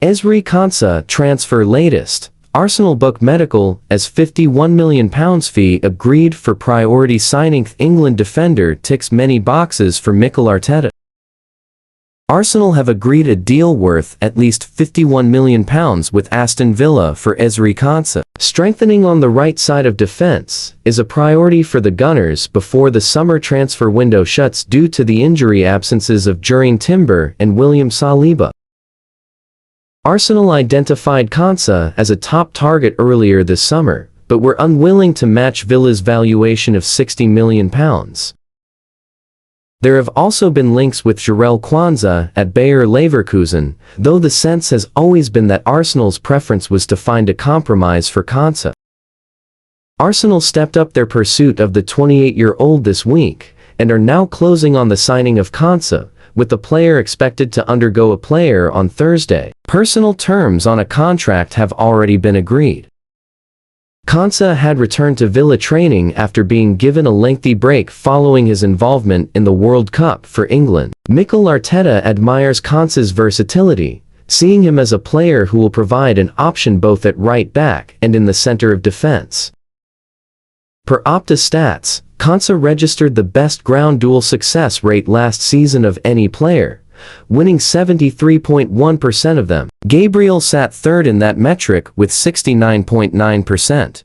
Ezri Konsa transfer latest. Arsenal book medical as £51 million fee agreed for priority signing. England defender ticks many boxes for Mikel Arteta. Arsenal have agreed a deal worth at least £51 million with Aston Villa for Ezri Konsa. Strengthening on the right side of defence is a priority for the Gunners before the summer transfer window shuts due to the injury absences of Jurrien Timber and William Saliba. Arsenal identified Konsa as a top target earlier this summer, but were unwilling to match Villa's valuation of £60 million. There have also been links with Jarell Quansah at Bayer Leverkusen, though the sense has always been that Arsenal's preference was to find a compromise for Konsa. Arsenal stepped up their pursuit of the 28-year-old this week, and are now closing on the signing of Konsa, with the player expected to undergo a player on Thursday. Personal terms on a contract have already been agreed. Konsa had returned to Villa training after being given a lengthy break following his involvement in the World Cup for England. Mikel Arteta admires Konsa's versatility, seeing him as a player who will provide an option both at right back and in the center of defense. Per Opta stats, Konsa registered the best ground duel success rate last season of any player, winning 73.1% of them. Gabriel sat third in that metric with 69.9%.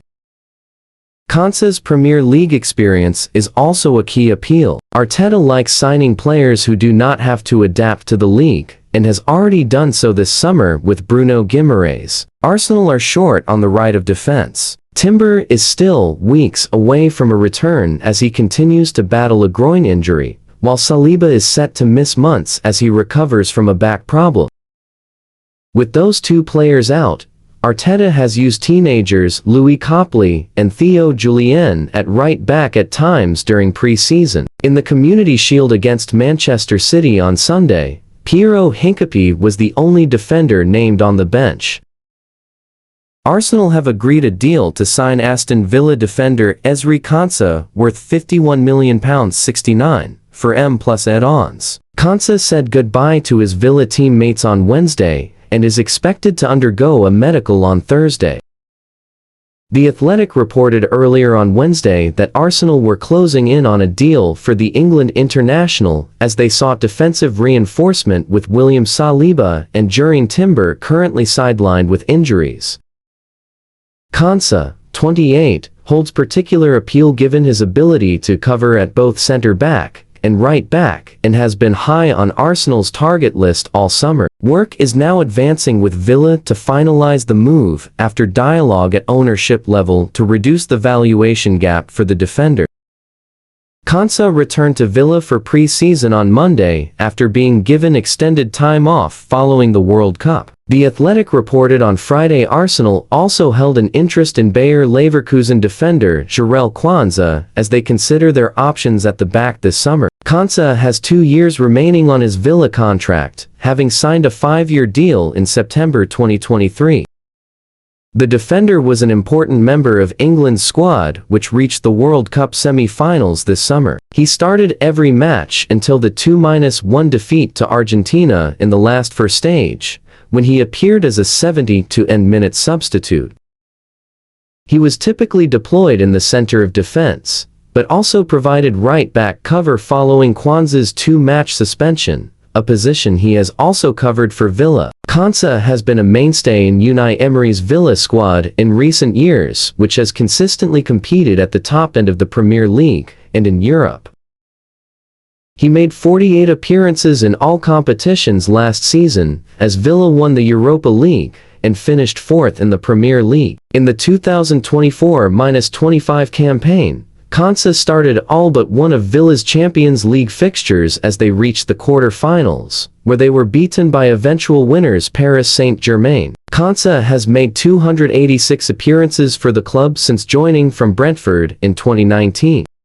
Konsa's Premier League experience is also a key appeal. Arteta likes signing players who do not have to adapt to the league, and has already done so this summer with Bruno Guimaraes. Arsenal are short on the right of defense. Timber is still weeks away from a return as he continues to battle a groin injury, while Saliba is set to miss months as he recovers from a back problem. With those two players out, Arteta has used teenagers Louis Copley and Theo Julien at right back at times during pre-season. In the Community Shield against Manchester City on Sunday, Piero Hincapié was the only defender named on the bench. Arsenal have agreed a deal to sign Aston Villa defender Ezri Konsa worth £51 million 69 for M plus add-ons. Konsa said goodbye to his Villa teammates on Wednesday and is expected to undergo a medical on Thursday. The Athletic reported earlier on Wednesday that Arsenal were closing in on a deal for the England international as they sought defensive reinforcement with William Saliba and Jurrien Timber currently sidelined with injuries. Konsa, 28, holds particular appeal given his ability to cover at both centre-back and right-back and has been high on Arsenal's target list all summer. Work is now advancing with Villa to finalize the move after dialogue at ownership level to reduce the valuation gap for the defender. Konsa returned to Villa for pre-season on Monday after being given extended time off following the World Cup. The Athletic reported on Friday Arsenal also held an interest in Bayer Leverkusen defender Jarell Quansah as they consider their options at the back this summer. Konsa has 2 years remaining on his Villa contract, having signed a 5-year deal in September 2023. The defender was an important member of England's squad which reached the World Cup semi-finals this summer. He started every match until the 2-1 defeat to Argentina in the last first stage, when he appeared as a 70-minute substitute. He was typically deployed in the center of defense, but also provided right-back cover following Quansah's 2-match suspension, a position he has also covered for Villa. Konsa has been a mainstay in Unai Emery's Villa squad in recent years, which has consistently competed at the top end of the Premier League and in Europe. He made 48 appearances in all competitions last season, as Villa won the Europa League and finished 4th in the Premier League. In the 2024-25 campaign, Konsa started all but one of Villa's Champions League fixtures as they reached the quarter-finals, where they were beaten by eventual winners Paris Saint-Germain. Konsa has made 286 appearances for the club since joining from Brentford in 2019.